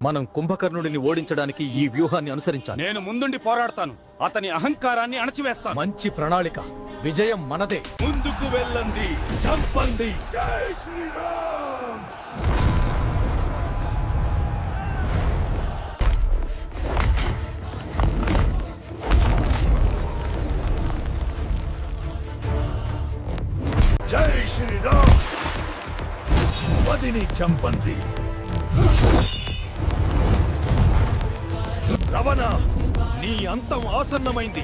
మనం కుంభకర్ణుడిని ఓడించడానికి ఈ వ్యూహాన్ని అనుసరించాలి. నేను ముందుండి పోరాడతాను. అతని అహంకారాన్ని అణచివేస్తాను. మంచి ప్రణాళిక. విజయం మనదే. ముందుకు వెళ్ళండి, చంపండి. జై శ్రీరామ్. వదిని చంపండి. రవణ, నీ అంతం ఆసన్నమైంది.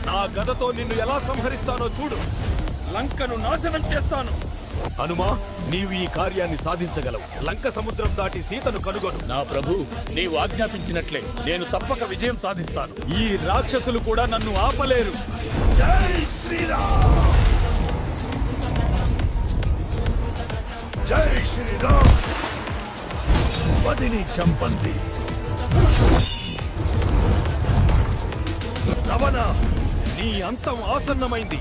నా గదతో నిన్ను ఎలా సంహరిస్తానో చూడు. లంకను నాశనం చేస్తాను. హనుమా, నీవు ఈ కార్యాన్ని సాధించగలవు. లంక సముద్రం దాటి సీతను కనుగొను. నా ప్రభు, నీవు ఆజ్ఞాపించినట్లే నేను తప్పక విజయం సాధిస్తాను. ఈ రాక్షసులు కూడా నన్ను ఆపలేరు. జై శ్రీరామ్. జై శ్రీరామ్. వదిని చంపండి. రవణ, నీ అంతం ఆసన్నమైంది.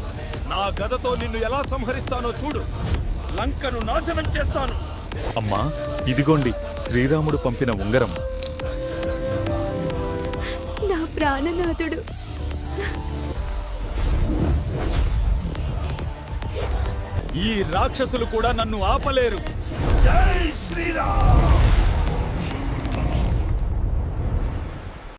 నా గదతో నిన్ను ఎలా సంహరిస్తానో చూడు. లంకను నాశనం చేస్తాను. అమ్మా, ఇదిగోండి శ్రీరాముడు పంపిన ఉంగరం. నా ప్రాణనాథుడు. ఈ రాక్షసులు కూడా నన్ను ఆపలేరు. జై శ్రీరామ్.